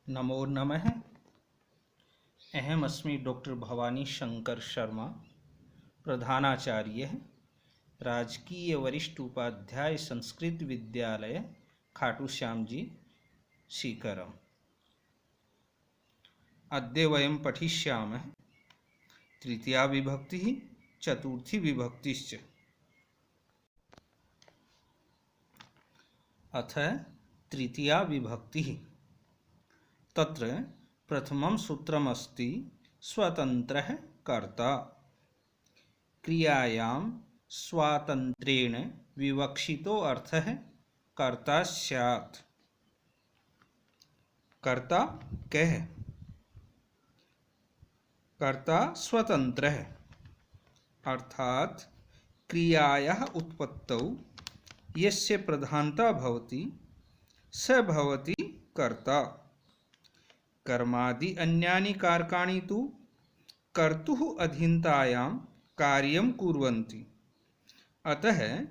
नमो नमः। अहमस्मि डॉक्टर भवानी शंकर शर्मा, प्रधानाचार्य, राजकीय वरिष्ठ उपाध्याय संस्कृत विद्यालय खाटू श्याम जी सीकरम। अद्य वयं पठिष्यामः तृतीया विभक्ति चतुर्थी विभक्तिश्च। अथ तृतीया विभक्ति। तत्र प्रथमं सूत्रमस्ति स्वतन्त्रः कर्ता। क्रियायां स्वातन्त्र्येण विवक्षितो अर्थः कर्ता स्यात्। कर्ता कः? कर्ता स्वतन्त्रः, अर्थात क्रियायाः उत्पत्तौ यस्य प्रधानता भवति स भवति कर्ता। कर्मादि अन्यानि कारकाणि तु कर्तुः अधीनतायां कार्यं कुर्वन्ति। अतः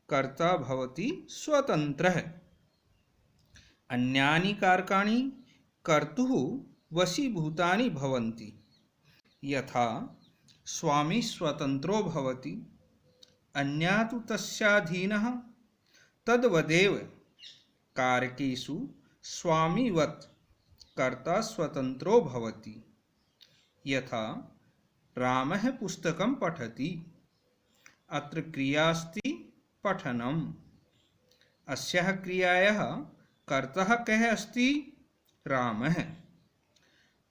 कर्ता भवति स्वतन्त्रः। अन्यानि कारकाणि कर्तुः वशीभूतानि भवन्ति। यथा स्वामी स्वतन्त्रो भवति, अन्या तु तस्याधीनः। तद्वदेव कारकेषु स्वामीवत् कर्ता स्वतन्त्रो भवति। यथा रामः पुस्तकं पठति, अत्र क्रिया अस्ति पठनम्। अस्याः क्रियायाः कर्ता कः अस्ति? रामः।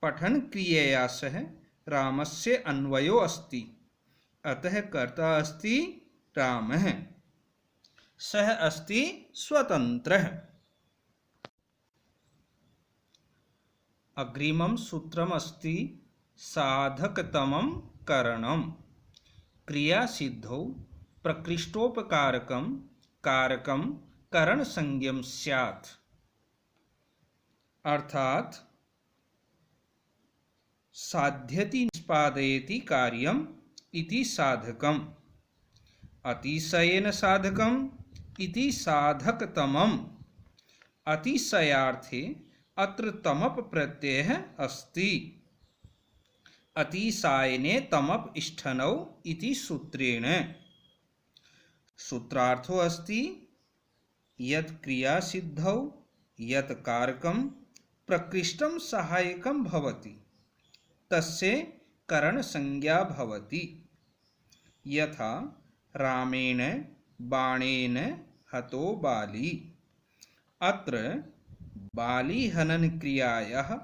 पठन क्रियया सह रामस्य अन्वयो अस्ति, अतः कर्ता अस्ति रामः। सः अस्ति स्वतन्त्रः। अग्रिमं सूत्रमस्ति साधकतमं करणम्। क्रियासिद्धौ प्रकृष्टोपकारकं कारकं करणसंज्ञं स्यात्। अर्थात साध्यति निष्पादयति कार्यम् इति साधकम्। अतिशयेन साधकम् इति साधकतमम्। अतिशयार्थे अत्र तमप प्रत्ययः अस्ति। अतिशायने तमप इष्ठनौ इति सूत्रेण। सूत्रार्थो अस्ति यत् क्रियासिद्धौ यत् कारकं प्रकृष्टं सहायकं भवति तस्य करणसंज्ञा भवति। यथा रामेण बाणेन हतो बाली। अत्र बालीहनन क्रियायाः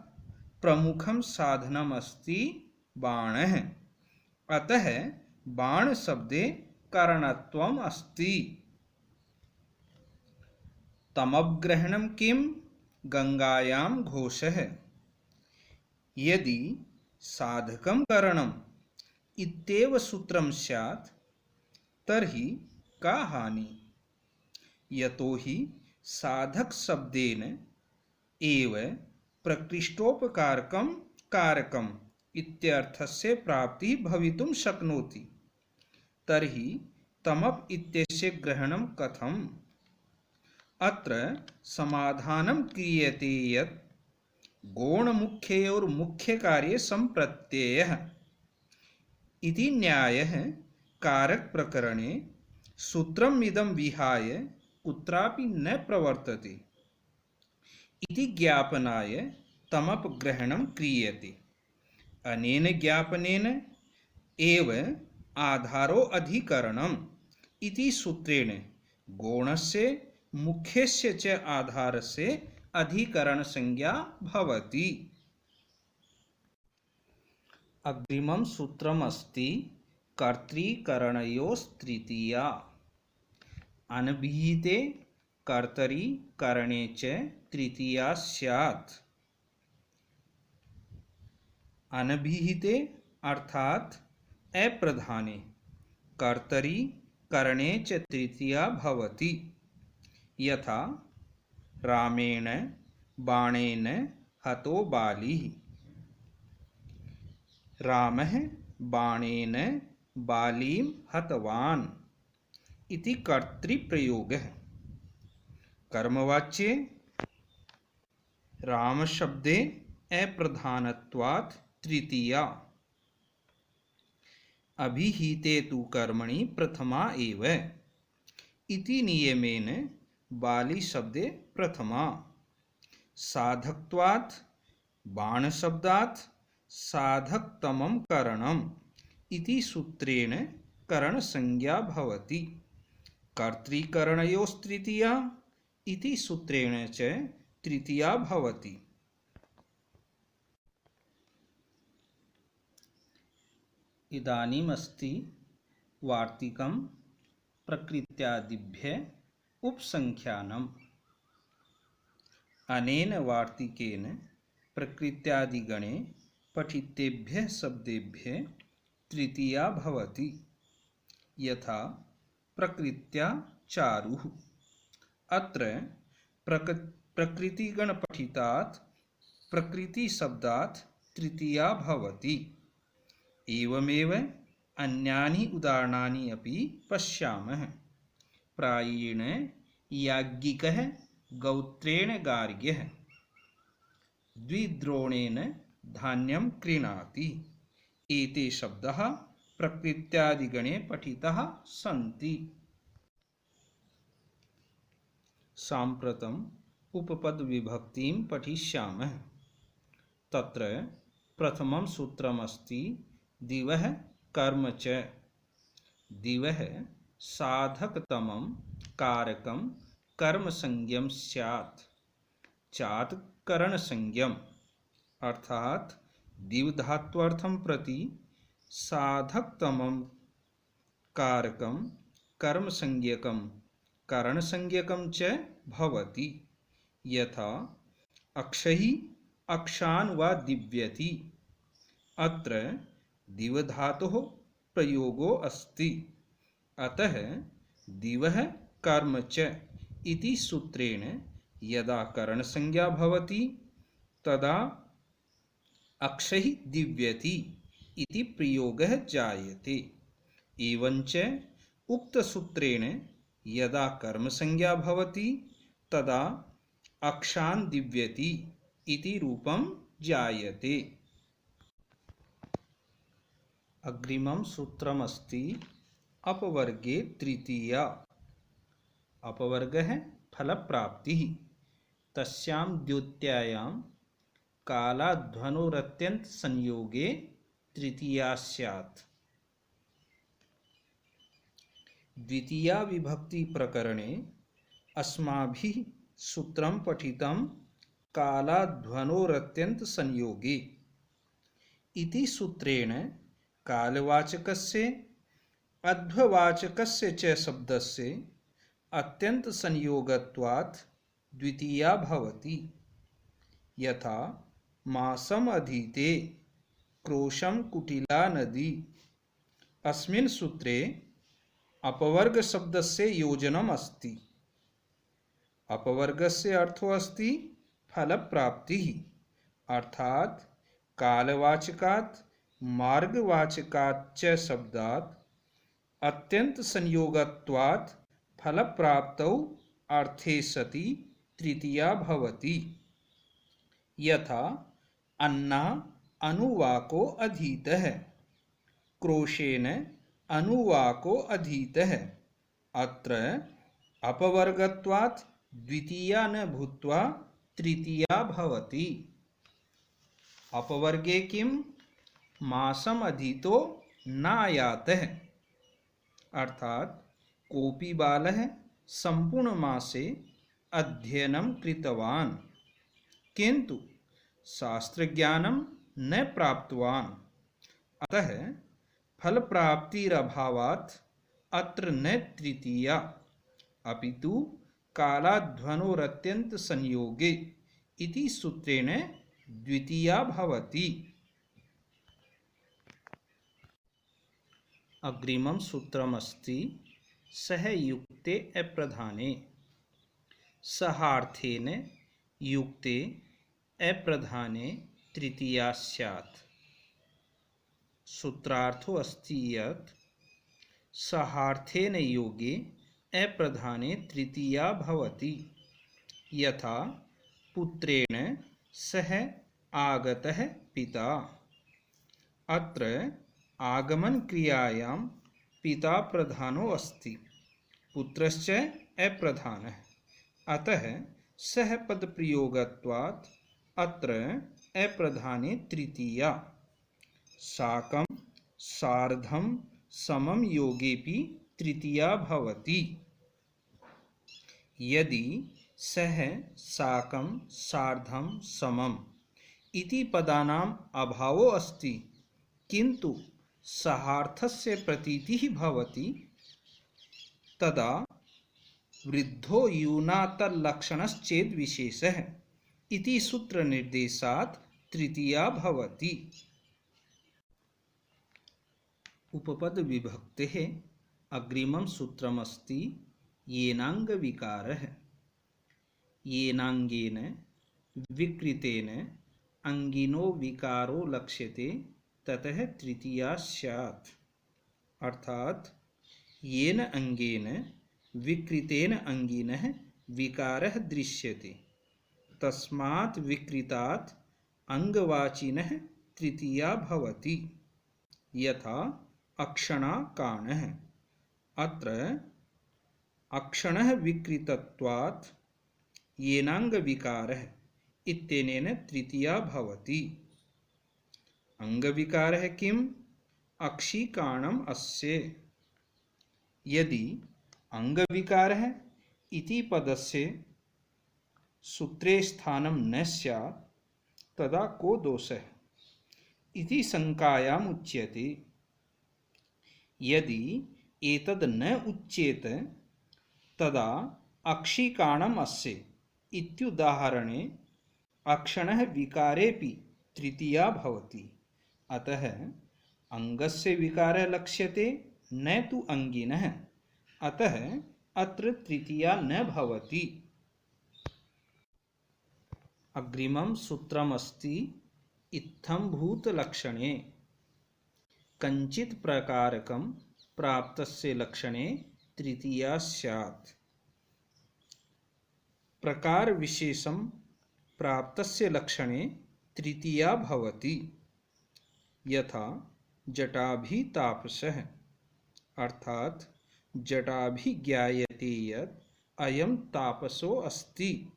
प्रमुखं साधनम् अस्ति बाणः। अतः बाण शब्दे करणत्वम् अस्ति। तमग्रहणं किं? गंगायां घोषः। यदि साधकं करणम् इत्येव सूत्रं स्यात् तर्हि का हानि? यतोहि साधक शब्देन एव प्रकृष्टोपकारकं कारकम् इत्यर्थस्य प्राप्ति भवितुं शक्नोति। तर्हि तमप इत्यस्य ग्रहणं कथम्? अत्र समाधानं क्रियते यत् गौणमुख्ययोर्मुख्यकार्ये सम्प्रत्ययः इति न्यायः कारक प्रकरणे सूत्रमिदं विहाय कुत्रापि न प्रवर्तते इति ज्ञापनाय तमप ग्रहणं क्रियते। अनेन ज्ञापनेन एव आधारो अधिकरणम् इति सूत्रेण गौणस्य मुख्यस्य च आधारस्य अधिकरण संज्ञा भवति। अग्रिमं सूत्रमस्ति कर्तृकरणयोस्तृतीया। अनभिहिते कर्तरि करणे च तृतीया स्यात्। अनभिहिते अर्थात अप्रधाने कर्तरि करणे च तृतीया भवति। यथा रामेण बाणेन हतो बाली। रामः बाणेन बालीं हतवान् इति कर्तृप्रयोगः। कर्मवाच्ये राम शब्दे अप्रधानत्वात् तृतीया, अभिहिते तु कर्मणि प्रथमा एव इति नियमेन बाली शब्दे प्रथमा, साधकत्वात् बाण शब्दात् साधकतमं करणम् इति सूत्रेण करण संज्ञा भवति, कर्तृकरणयोस्तृतीया इति सूत्रेण च तृतीया भवति। इदानीमस्ति वार्तिकं प्रकृत्यादिभ्यः उपसंख्यानम्। अनेन वार्तिकेन प्रकृत्यादिगणे पठितेभ्यः शब्देभ्यः तृतीया भवति। यथा प्रकृत्या चारुः, अत्र प्रकृतिगणपठितात् प्रकृतिशब्दात् तृतीया भवति। एवमेव अन्यानि उदाहरणानि अपि पश्यामः। प्रायेण याज्ञिकः गौत्रेण गार्ग्यः द्विद्रोणेन धान्यं क्रीणाति। एते शब्दाः प्रकृत्यादिगणे पठिताः सन्ति। साम्प्रतम् उपपदविभक्तिं पठिष्यामः। तत्र प्रथमं सूत्रमस्ति दिवः कर्म च। दिवः साधकतमं कारकं कर्मसंज्ञं स्यात्, चात् करणसंज्ञम्, अर्थात् दिवधात्वर्थं प्रति साधकतमं कारकं कर्मसंज्ञकं करणसंज्ञकं च भवति। यथा अक्षैः अक्षान् वा दिव्यति, अत्र दिवधातोः प्रयोगो अस्ति। अतः दिवः कर्म च इति सूत्रेण यदा करणसंज्ञा भवति तदा अक्षैः दिव्यति इति प्रयोगः जायते। एवञ्च उक्तसूत्रेण यदा कर्मसंज्ञा भवति तदा अक्षान् दिव्यति इति रूपं जायते। अग्रिमं सूत्रमस्ति अपवर्गे तृतीया। अपवर्गः फलप्राप्तिः। तस्यां द्योत्यायां कालाध्वनोरत्यन्तसंयोगे तृतीया स्यात्। द्वितीया विभक्ति प्रकरणे अस्माभिः सूत्रं पठितं कालाध्वनोरत्यन्तसंयोगे इति सूत्रेण कालवाचकस्य अध्ववाचकस्य च शब्दस्य अत्यन्तसंयोगत्वात् द्वितीया भवति। यथा मासम् अधीते क्रोशं कुटिला नदी, अस्मिन् सूत्रे अपवर्ग शब्दस्य योजनम् अस्ति। अपवर्गस्य अर्थो अस्ति फलप्राप्तिः, अर्थात् कालवाचकात् मार्गवाचकात् च शब्दात् अत्यन्तसंयोगत्वात् फलप्राप्तौ अर्थे सति तृतीया भवति। यथा अन्ना अनुवाको अधीतः, क्रोशेन अनुवाको अधीतः, अत्र अपवर्गत्वात् द्वितीया न भूत्वा तृतीया भवति। अपवर्गे किं मासम् अधीतो नायातः, अर्थात् कोऽपि बालः सम्पूर्णमासे अध्ययनं कृतवान् किन्तु शास्त्रज्ञानं न प्राप्तवान्, अतः फलप्राप्तिरभावात् अत्र न तृतीया अपितु कालाध्वनोरत्यन्तसंयोगे इति सूत्रेण द्वितीया भवति। अग्रिमं सूत्रमस्ति सहयुक्ते अप्रधाने। सहार्थेन युक्ते अप्रधाने तृतीया स्यात्। सूत्रार्थो अस्ति यत् सहार्थेन योगे अप्रधाने तृतीया भवति। यथा पुत्रेण सः आगतः पिता। अत्र आगमन क्रियायां पिता प्रधानो अस्ति, पुत्रश्च अप्रधानः। अतः सः पदप्रयोगत्वात् अत्र अप्रधाने तृतीया। साकं सार्धं समं योगेपि तृतीया भवति। यदि सः साकं सार्धं समम् इति पदानाम् अभावो अस्ति किन्तु सहार्थस्य प्रतीतिः भवति तदा वृद्धो यूनातल्लक्षणश्चेद् विशेषः इति सूत्रनिर्देशात् तृतीया भवति। उपपद विभक्तेः अग्रिमं सूत्रमस्ति येनाङ्गविकारः। येनाङ्गेन विकृतेन अंगिनो विकारो लक्ष्यते ततः तृतीया स्यात्। अर्थात येन अंगेन विकृतेन अंगिनः विकारः दृश्यते तस्मात् विकृतात् अंगवाचिनः तृतीया भवति। यथा अक्षणा काणः। अत्र अक्षणः विकृतत्वात् येनांग विकारः इत्यनेन तृतीया भवति। अंग विकारः किम्? अक्षिकाणम् अस्य। यदि अंग विकारः इति पदस्य सूत्रे स्थानं न स्यात् तदा को दोषः इति शंकायाम् उच्यते। यदि एतद् न उच्येत तदा अक्षिकाणम् अस्य इत्युदाहरणे अक्षणः विकारेपि तृतीया भवति। अतः अंगस्य विकारः लक्ष्यते न तु अंगिनः, अतः अत्र तृतीया न भवति। अग्रिमं सूत्रमस्ति इत्थम्भूतलक्षणे। कञ्चित् प्रकारकं प्राप्तस्य लक्षणे तृतीया स्यात्। प्रकार विशेषं प्राप्तस्य लक्षणे तृतीया भवति। यथा जटाभितापसः। अर्थात जटाभिज्ञायते यत् अयं तापसो अस्ति।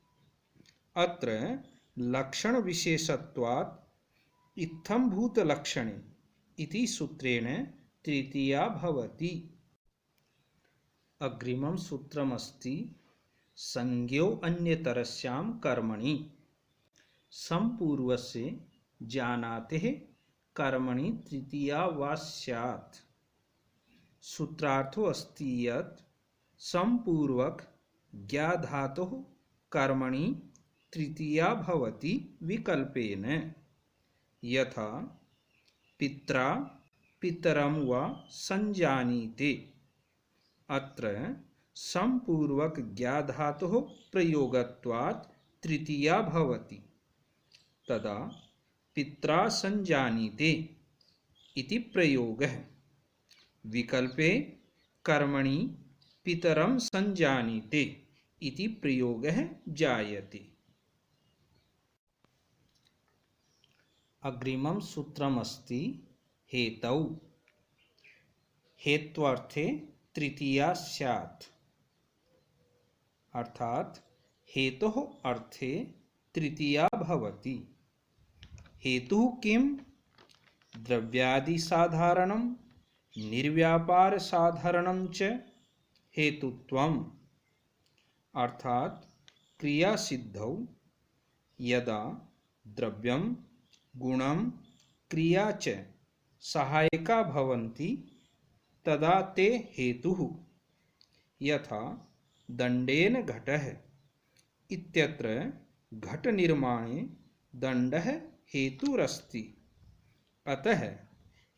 अत्र लक्षण विशेषत्वात् इत्थम्भूतलक्षणे इति सूत्रेण तृतीया भवति। अग्रिमं सूत्रमस्ति संज्ञो अन्यतरस्यां कर्मणि। सम्पूर्वस्य जानातेः कर्मणि तृतीया वा स्यात्। सूत्रार्थो अस्ति यत् सम्पूर्वक ज्ञाधातुः कर्मणि तृतीया भवति विकल्पेन। यथा पित्रा पितरं वा संजानीते। अत्र सम्पूर्वक ज्ञाधातुः प्रयोगत्वात् तृतीया भवति। तदा पित्रा संजानीते इति प्रयोगः। विकल्पे कर्मणि पितरं संजानीते इति प्रयोगः जायते। अग्रिमं सूत्रमस्ति हेतौ। हेत्वर्थे तृतीया स्यात्। अर्थात हेतुः अर्थे तृतीया भवति। हेतुः किम्? द्रव्यादिसाधारणं निर्व्यापारसाधारणं च हेतुत्वम्। अर्थात क्रियासिद्धौ यदा द्रव्यं गुणं क्रिया च सहायका भवन्ति तदा ते हेतुः। यथा दण्डेन घटः इत्यत्र घट निर्माणे दण्डः हेतुरस्ति। अतः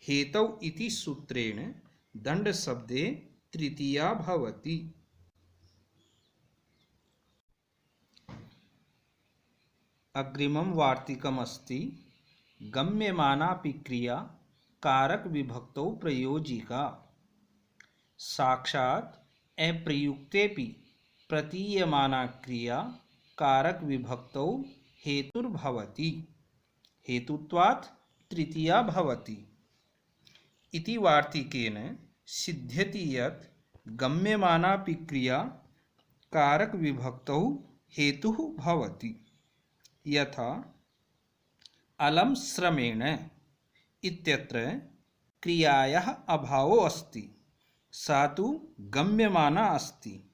हेतौ इति सूत्रेण दण्ड शब्दे तृतीया भवति। अग्रिमं वार्तिकमस्ति गम्यमानापि क्रिया कारक विभक्तौ प्रयोजिका। साक्षात् अप्रयुक्तेपि प्रतीयमाना क्रिया कारक विभक्तौ हेतुर्भवति, हेतुत्वात् तृतीया भवति। इति वार्तिकेन सिद्ध्यति यत् गम्यमानापि क्रिया कारक विभक्तौ हेतुः भवति। यथा अलम श्रमेण इत्यत्र क्रियायाः अभावो अस्ति, सा तु गम्यमाना अस्ति।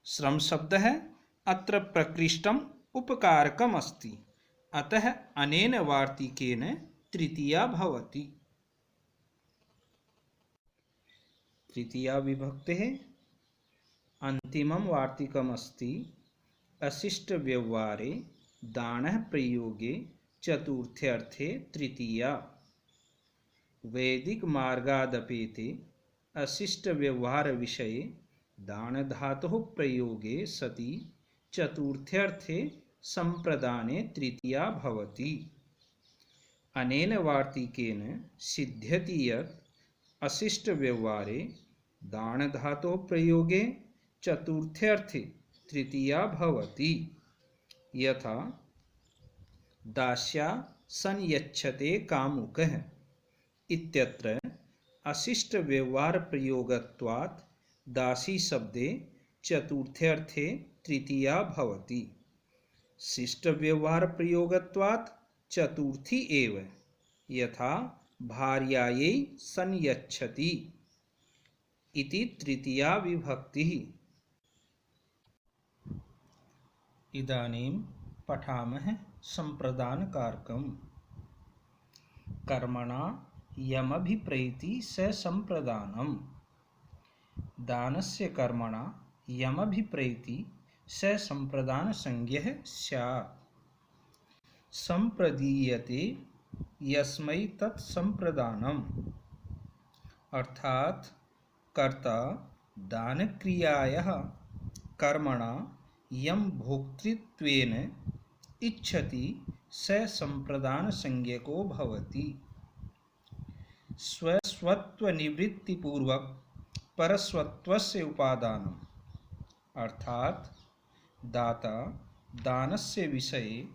श्रम शब्दः अत्र प्रकृष्टम् उपकारकम् अस्ति, अतः अनेन वार्तिकेन तृतीया भवति। तृतीया विभक्तेः अन्तिमं वार्तिकम् अस्ति अशिष्टव्यवहारे दानः प्रयोगे चतुर्थ्यर्थे तृतीया। वैदिक मार्गादपेते अशिष्टव्यवहार विषये दानधातोः प्रयोगे सति चतुर्थ्यर्थे संप्रदाने तृतीया भवति। अनेन वार्तिकेन सिद्ध्यति यत् अशिष्टव्यवहारे दानधातोः प्रयोगे चतुर्थ्यर्थे तृतीया भवति। यथा दास्या संयच्छते कामुकः इत्यत्र अशिष्ट व्यवहार प्रयोगत्वात् दासी शब्दे चतुर्थ्यर्थे तृतीया भवति। शिष्ट व्यवहार प्रयोगत्वात् चतुर्थी एव। यथा भार्यायै संयच्छति इति तृतीया विभक्तिः। इदानीं पठामः संप्रदानकारकम्। कर्मणा यमभिप्रैति स संप्रदानम्। दानस्य कर्मणा यमभिप्रैति स संप्रदानसंज्ञः स्यात्। संप्रदीयते यस्मै तत् संप्रदानम्। अर्थात कर्ता दानक्रियायाः कर्मणा यम भोक्तृत्वेन इच्छति स संप्रदानसंज्ञको भवति। स्वस्वत्वनिवृत्तिपूर्वक परस्वत्वस्य उपादानम्। अर्थात दाता दानस्य विषये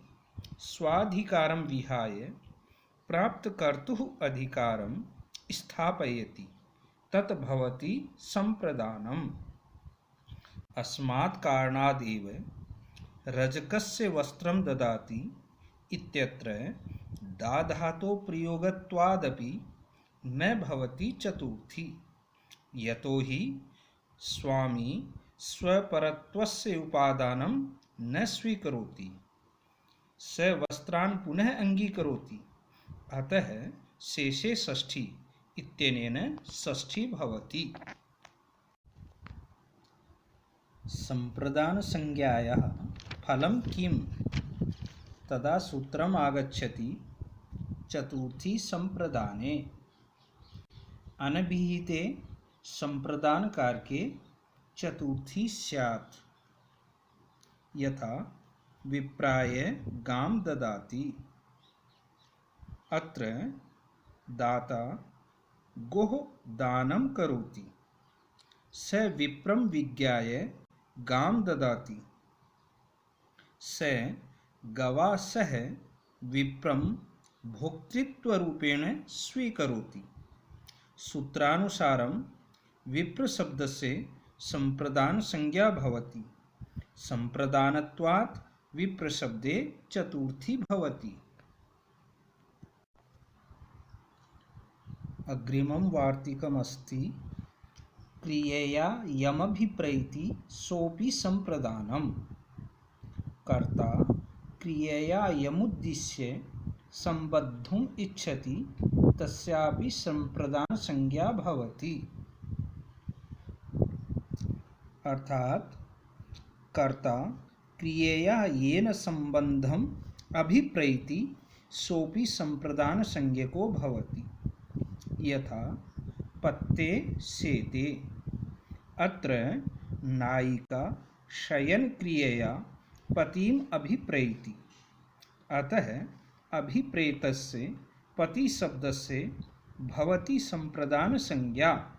स्वाधिकारं विहाय प्राप्तकर्तुः अधिकारं स्थापयति, तत् भवति संप्रदानम्। अस्मात् कारणादेव रजकस्य वस्त्रं ददाति इत्यत्र दाधातो प्रयोगत्वादपि न भवति चतुर्थी। यतो हि स्वामी स्वपरत्वस्य उपादानं न स्वीकरोति, स वस्त्रान् पुनः अंगीकरोति। अतः शेषे षष्ठी इत्यनेन षष्ठी भवति। संप्रदानसंज्ञायाः फलं किम्? तदा सूत्रम् आगच्छति चतुर्थी संप्रदाने। अनभिहिते संप्रदानकारके चतुर्थी स्यात्। यथा विप्राय गां ददाति। अत्र दाता गोः दानं करोति, स विप्रं विज्ञाय गां ददाति। स गवा सह विप्रं भोक्तृत्वरूपेण स्वीकरोति। सूत्रानुसारं विप्र शब्दस्य संप्रदान संज्ञा भवति। संप्रदानत्वात् विप्र शब्दे चतुर्थी भवति। अग्रिमं वार्तिकमस्ति क्रियया यमभिप्रैति सोऽपि संप्रदानम्। कर्ता क्रियया यमुद्दिश्य संबद्धुम् इच्छति, तस्यापि संप्रदान संज्ञा भवति। अर्थात कर्ता क्रियया येन संबंधम् अभिप्रैति सोऽपि संप्रदान संज्ञको भवति। यथा पत्ते सेते। अत्र नायिका शयन क्रियया पतिम् अभिप्रैति, अतः अभिप्रेतस्य पति शब्दस्य भवति संप्रदान संज्ञा।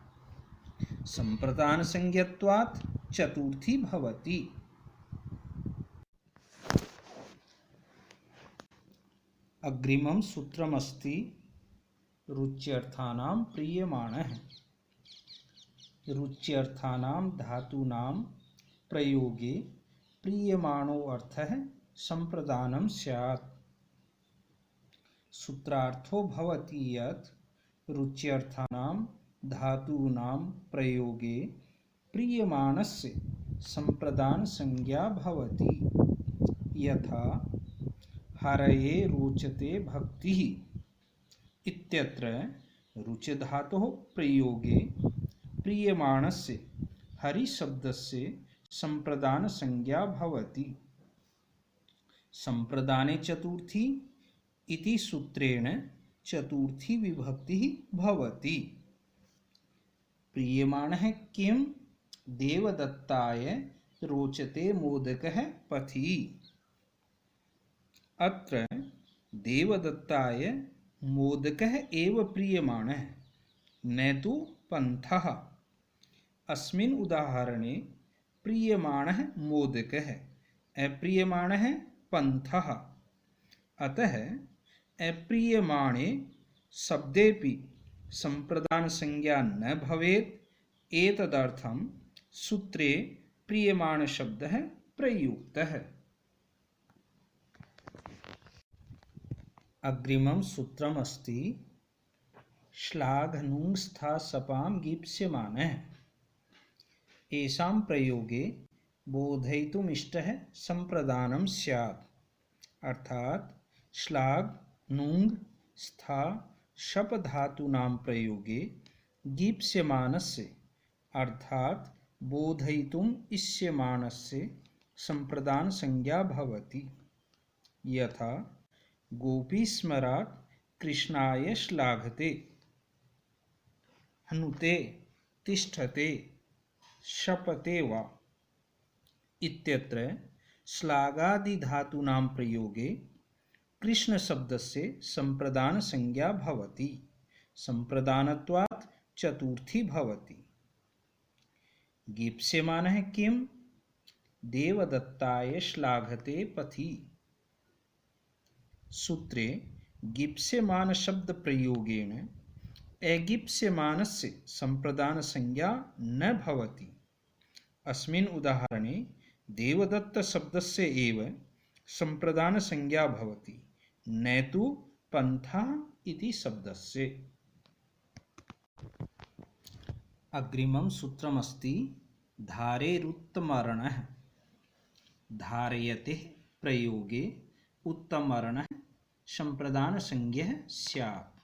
संप्रदान संज्ञत्वात् चतुर्थी भवति। अग्रिमं सूत्रमस्ति रुच्यर्थानां प्रीयमाणः। रुच्यर्थानां धातूनां प्रयोगे प्रीयमाणो अर्थः संप्रदानं स्यात्। सूत्रार्थो भवति यत् रुच्यर्थानां धातूनां प्रयोगे प्रीयमाणस्य संप्रदान संज्ञा भवति। यथा हरये रोचते भक्तिः इत्यत्र रुच धातोः प्रयोगे प्रीयमाणस्य हरि शब्दस्य संप्रदान संज्ञा भवति। संप्रदाने चतुर्थी इति सूत्रेण चतुर्थी विभक्ति भवति। प्रीयमाणः किं? देवदत्ताय रोचते मोदकः पथि। अत्र देवदत्ताय मोदकः एव प्रीयमाणः, न तु पन्थः। अस्मिन् उदाहरणे प्रीयमाणः मोदकः, अप्रीयमाणः पन्थः। अतः अप्रीयमाणे शब्देपि संप्रदान संज्ञा न भवेत्। एतदर्थं सूत्रे प्रीयमाण शब्दः प्रयुक्तः। अग्रिमं सूत्रमस्ति श्लाघनुङ्स्थासपां गीप्स्यमानः। येषां प्रयोगे बोधयितुमिष्टः संप्रदानं स्यात्। अर्थात् श्लाघ नुङ् स्था शप धातूनां प्रयोगे गीप्स्यमानस्य अर्थात् बोधयितुम् इष्यमाणस्य संप्रदान संज्ञा भवति। यथा गोपी स्मरात् कृष्णाय श्लाघते, हनुते, तिष्ठते, शपते वा इत्यत्र श्लाघादि धातूनां प्रयोगे कृष्ण शब्दस्य संप्रदान संज्ञा भवति। संप्रदानत्वात् चतुर्थी भवति। गीप्स्यमानः किं? देवदत्ताय श्लाघते पथि। सूत्रे गीप्स्यमान शब्द प्रयोगेण अगीप्स्यमानस्य संप्रदान संज्ञा न भवति। अस्मिन् उदाहरणे देवदत्त शब्दस्य एव संप्रदान संज्ञा भवति, न तु पन्था इति शब्दस्य। अग्रिमं सूत्रमस्ति धारेरुत्तमर्णः। धारयते प्रयोगे उत्तमर्णः संप्रदान संज्ञः स्यात्।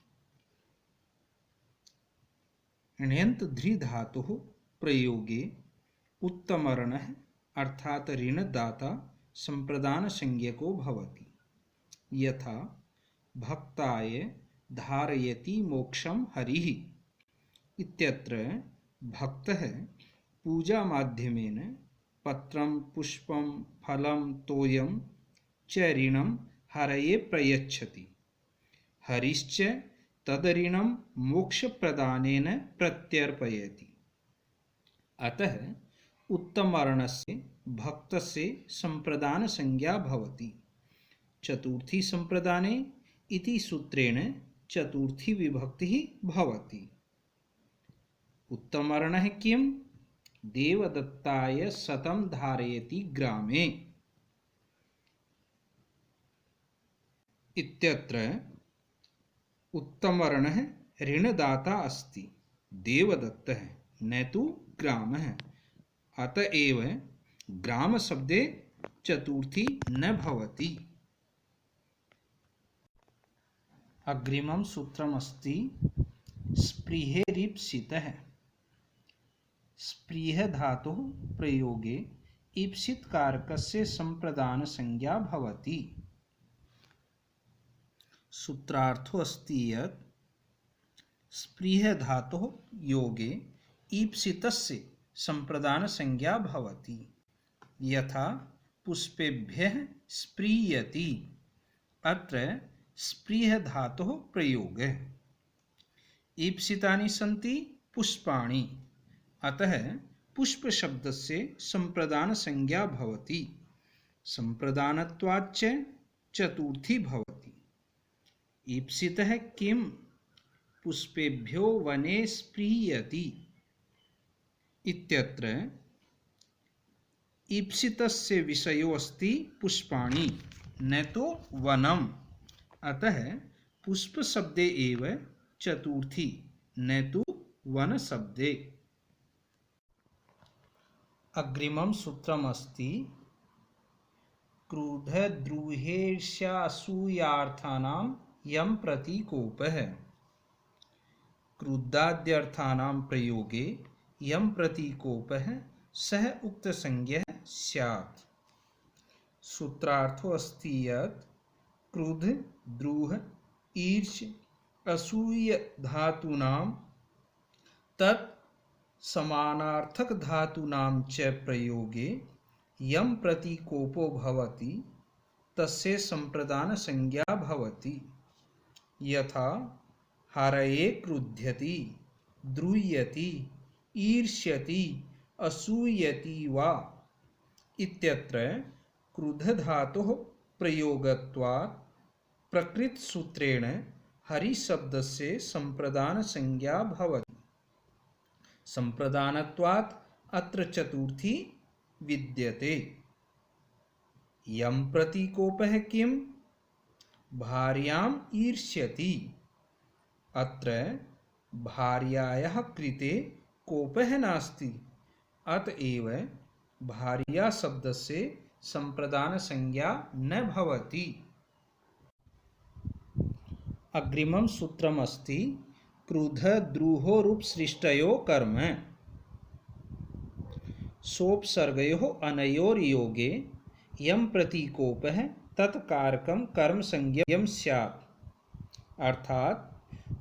ण्यन्त ध्री धातुः प्रयोगे उत्तमर्णः अर्थात ऋणदाता संप्रदान संज्ञको भवति। यथा भक्ताय धारयति मोक्षं हरिः इत्यत्र भक्तः पूजा माध्यमेन पत्रं पुष्पं फलं तोयं च ऋणं हरये प्रयच्छति। हरिश्च तदऋणं मोक्षप्रदानेन प्रत्यर्पयति। अतः उत्तमर्णस्य भक्तस्य संप्रदान संज्ञा भवति। चतुर्थी संप्रदाने इति सूत्रेण चतुर्थी विभक्ति भवति। उत्तमर्णः किं? देवदत्ताय शतं धारयति ग्रामे इत्यत्र उत्तमर्णः ऋणदाता अस्ति, देवदत्तः, न तु ग्रामः। अतएव ग्राम शब्दे चतुर्थी न भवति। अग्रिमं सूत्रमस्ति स्पृहेरीप्सितः। स्पृह धातुः प्रयोगे ईप्सित कारकस्य संप्रदान संज्ञा भवति। सूत्रार्थो अस्ति यत् स्पृह धातुः योगे ईप्सितस्य संप्रदान संज्ञा भवति। यथा पुष्पेभ्यः स्पृयति, अत्र स्पृह धातुः प्रयोगः। ईप्सितानि सन्ति पुष्पाणि, अतः पुष्प शब्दस्य संप्रदान संज्ञा भवति। संप्रदानत्वाच्च चतुर्थी भवति। ईप्सितः किं पुष्पेभ्यो वने स्पृहयति इत्यत्र ईप्सितस्य विषयो अस्ति पुष्पाणि न तो वनम, अतः पुष्प शब्दे एव चतुर्थी न तो वन शब्दे। अग्रिमं सूत्रमस्ति क्रुद्धद्रुहेर्ष्यासूयार्थानां यं प्रतीकोपः। क्रुद्धाद्यर्थानां प्रयोगे यं प्रतीकोपः सः उक्तसंज्ञः स्यात्। सूत्रार्थो अस्ति यत् क्रुद्ध द्रुह ईर्ष् असूय धातूनां तत् समानार्थक धातूनां च प्रयोगे यं प्रतीकोपो भवति तस्य संप्रदान संज्ञा भवति। यथा हरये क्रुध्यति, द्रुह्यति, ईर्ष्यति, असूयति वा इत्यत्र क्रुद्ध धातोः प्रयोगत्वात् प्रकृत सूत्रेण हरि शब्दस्य संप्रदान संज्ञा भवति। संप्रदानत्वात् अत्र चतुर्थी विद्यते। यं प्रतीकोपः किं? भार्याम् ईर्ष्यति। अत्र भार्यायाः कृते कोपः नास्ति, अतएव भार्या शब्दस्य संप्रदान संज्ञा न भवति। अग्रिमं सूत्रमस्ति क्रुद्ध द्रुहोरुपसृष्टयो कर्म। सोपसर्गयोः अनयोर्योगे यं प्रतीकोपः तत्कारकं कर्म संज्ञं स्यात्। अर्थात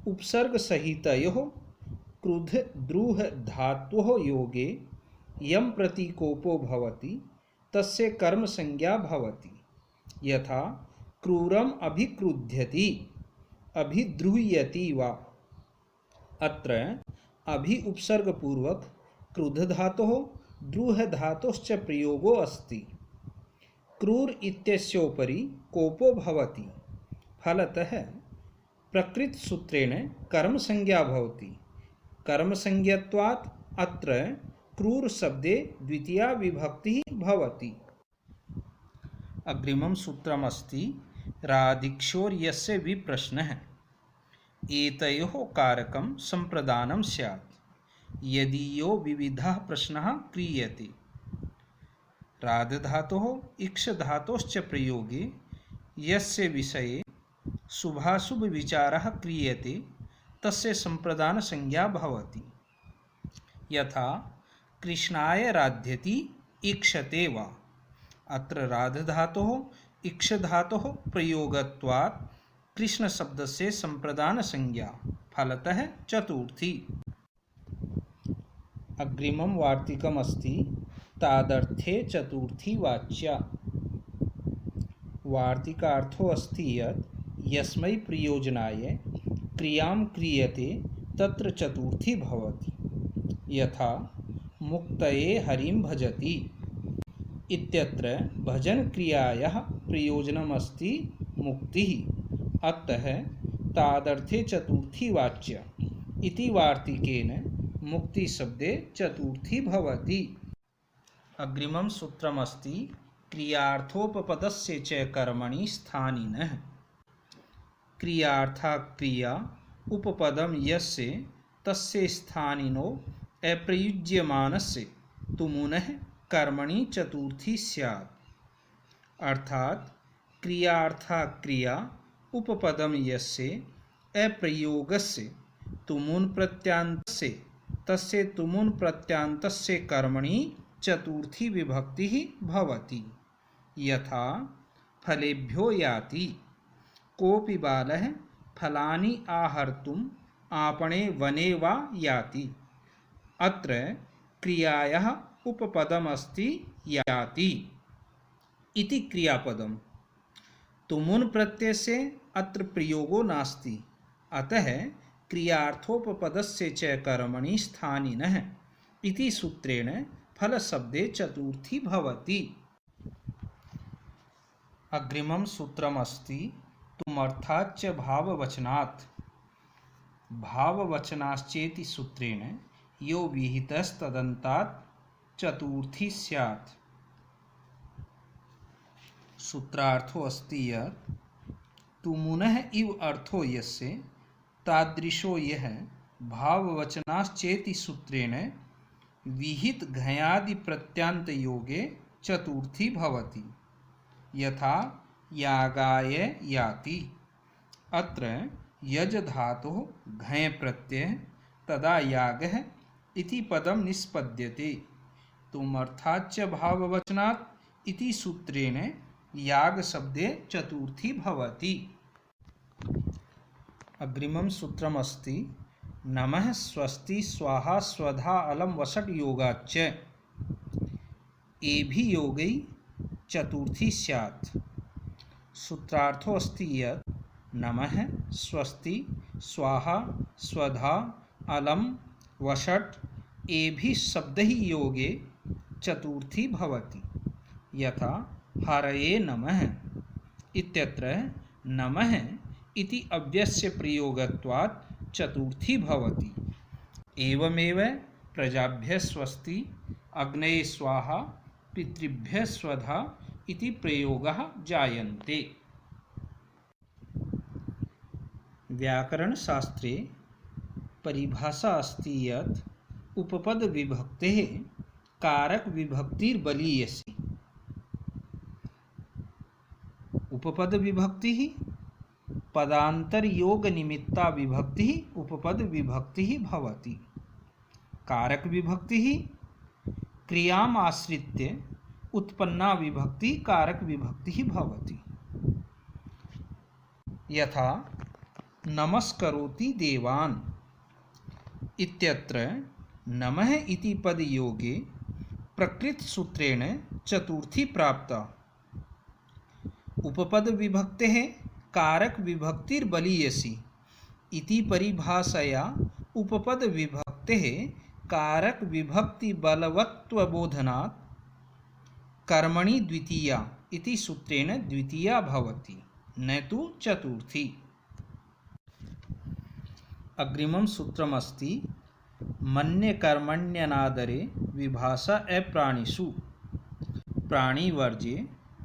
उपसर्ग सहितयोः क्रुद्ध द्रुह धातोः योगे यं प्रतीकोपो भवति तस्य कर्म संज्ञा भवति। यथा क्रूरम अभिक्रुध्यति, अभिद्रुह्यति वा। अत्र अभि उपसर्ग पूर्वक क्रुद्ध धातोः द्रुह धातोश्च प्रयोगो अस्ति। क्रूर इत्यस्योपरि कोपो भवति, फलतः प्रकृत सूत्रेण कर्म संज्ञा भवति। कर्म संज्ञत्वात् अत्र क्रूर शब्दे द्वितीया विभक्ति भवति। अग्रिमं सूत्रमस्ति रादिक्षोर्यस्य विप्रश्नः। एतयोः कारकं संप्रदानं स्यात् यदि यो विविधः प्रश्नः क्रियते। राधधातोः इक्ष धातोश्च प्रयोगे यस्य विषये शुभाशुभ विचारः क्रियते तस्य संप्रदान संज्ञा भवति। यथा कृष्णाय राध्यति ईक्षते वा। अत्र राधधातोः इक्ष धातोः प्रयोगत्वात् कृष्ण शब्दस्य संप्रदान संज्ञा, फलतः चतुर्थी। अग्रिमं वार्तिकमस्ति तादर्थे चतुर्थी वाच्या। वार्तिकार्थो अस्ति यत् यस्मै प्रयोजनाय क्रियां क्रियते तत्र चतुर्थी भवति। यथा मुक्तये हरिं भजति इत्यत्र भजन क्रियायाः प्रयोजनमस्ति मुक्तिः, अतः तादर्थे चतुर्थी वाच्या इति वार्तिकेन मुक्ति शब्दे चतुर्थी भवति। अग्रिमं सूत्रमस्ति क्रियार्थोपपदस्य च कर्मणि स्थानिनः। क्रियार्था क्रिया उपपदं यस्य तस्य स्थानिनो अप्रयुज्यमानस्य तुमुनः कर्मणि चतुर्थी स्यात्। अर्थात क्रियार्था क्रिया उपपदं यस्य अप्रयोगस्य तुमुन प्रत्यांतस्य तस्य तुमुन प्रत्यांतस्य कर्मणि चतुर्थी विभक्ति भवति। यथा फलेभ्यो याति। कोऽपि बालः फलानि आहर्तुम् आपणे वने वा याति। अत्र क्रियायाः उपपदमस्ति याति इति क्रियापदं। तुमुन प्रत्ययस्य अत्र प्रयोगो नास्ति, अतः क्रियार्थोपपदस्य च कर्मणि स्थानिनः इति सूत्रेण फलशब्दे चतुर्थी भवति। अग्रिमं सूत्रमस्ति तुमर्थाच्च भाववचनात् भाववचनाश्चेति सूत्रेण यो विहितस्तदन्तात् चतुर्थी स्यात्। सूत्रार्थो अस्ति यत् तुमुनः इव अर्थो यस्य तादृशो यः भाववचनाश्चेति सूत्रेण विहित घयादि प्रत्यांत योगे चतुर्थी भवति, यथा यागाय याति। अत्र यज धातुः घय प्रत्यय तदा यागः इति पदं निष्पद्यते। तुमर्थाच्च भाववचनात् इति सूत्रेण याग शब्दे चतुर्थी भवति। अग्रिमं सूत्रमस्ति नमः स्वस्ति स्वाहा स्वधा अलम वषट् योगाच्च एभि योगै चतुर्थी स्यात्। सूत्रार्थो अस्ति यत् नमः स्वस्ति स्वाहा स्वधा अलम वषट् एभि शब्दैः योगे चतुर्थी भवति, यथा हरये नमः इत्यत्र नमः इति अव्यस्य प्रयोगत्वात् चतुर्थी भवति। एवमेव प्रजाभ्यः स्वस्ति अग्नये स्वाहा पितृभ्यः स्वधा इति प्रयोगः जायन्ते। व्याकरणशास्त्रे परिभाषा अस्ति यत् उपपद विभक्तेः कारक विभक्तिर्बलीयसी। उपपद विभक्ति पदांतर योग निमित्ता विभक्ति उपपद विभक्ति भवति। कारक विभक्ति क्रियाम् आश्रित्य उत्पन्ना विभक्ति कारक विभक्ति भवति। यथा नमस्करोति देवान् इत्यत्र नमः इति पदयोगे प्रकृत सूत्रेण चतुर्थी प्राप्ता। उपपद विभक्तेः कारक विभक्तिर्बलीयसी इति परिभाषया उपपद विभक्तेः कारक विभक्ति बलवत्वबोधनात् कर्मणि द्वितीया इति सूत्रेण द्वितीया भवति, न तु चतुर्थी। अग्रिमं सूत्रमस्ति मन्यकर्मण्यनादरे विभाषा अप्राणिषु प्राणिवर्जे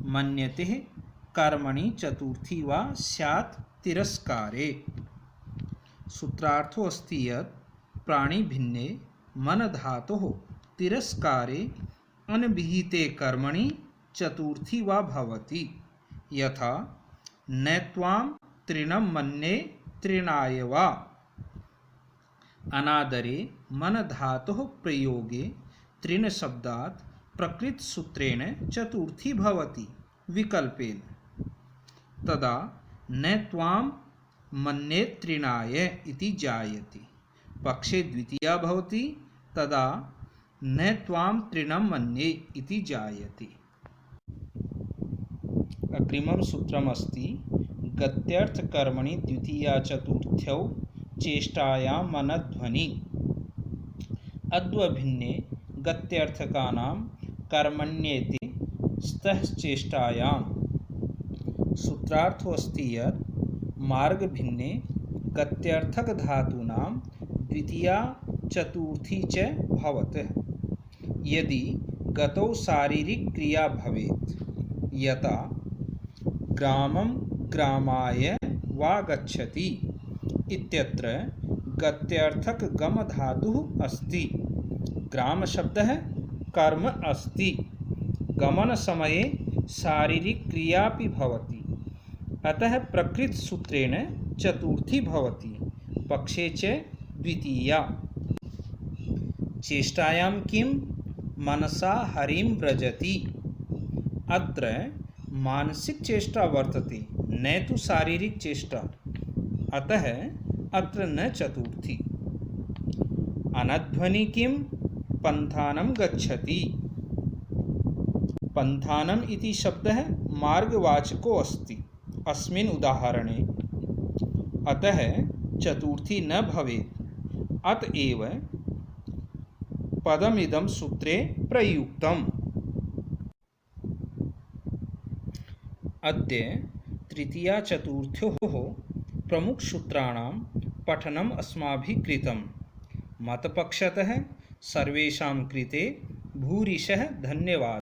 मन्यते कर्मणि चतुर्थी वा स्यात् तिरस्कारे। सूत्रार्थो अस्ति यत् प्राणिभिन्ने मन धातोः तिरस्कारे अनभिहिते कर्मणि चतुर्थी वा भवति, यथा न त्वां तृणं मन्ये तृणाय वा। अनादरे मन धातोः प्रयोगे तृण शब्दात् प्रकृत सूत्रेण चतुर्थी भवति विकल्पेन। तदा न त्वां मन्ये तृणाय इति जायते, पक्षे द्वितीया भवति तदा न त्वां तृणं मन्ये इति जायते। अग्रिमं सूत्रमस्ति गत्यर्थकर्मणि द्वितीया चतुर्थ्यौ चेष्टायां मनध्वनि। अद्वभिन्ने गत्यर्थकानां कर्मण्येति स्तः चेष्टायां। सूत्रार्थो अस्ति यत् मार्गभिन्ने गत्यर्थक धातूनां द्वितीया चतुर्थी च भवतः यदि गतौ शारीरिक क्रिया भवेत्, यथा ग्रामं ग्रामाय वा गच्छति इत्यत्र गत्यर्थक गम धातुः अस्ति। ग्राम शब्दः कर्म अस्ति, गमन समये शारीरिक क्रियापि भवति, अतः प्रकृत सूत्रेण चतुर्थी भवति, पक्षे च द्वितीया। चेष्टायां किं मनसा हरिं व्रजति। अत्र मानसिक चेष्टा वर्तते, न तु शारीरिक चेष्टा, अतः अत्र न चतुर्थी। अनध्वनि किं पन्थानं गच्छति। पन्थानम् इति शब्दः मार्गवाचको अस्ति अस्मिन् उदाहरणे, अतः चतुर्थी न भवेत्। अतएव पदमिदं सूत्रे प्रयुक्तम्। अद्य तृतीया चतुर्थ्योः प्रमुखसूत्राणां पठनम् अस्माभिः कृतं। मतपक्षतः सर्वेषां कृते भूरिशः धन्यवादः।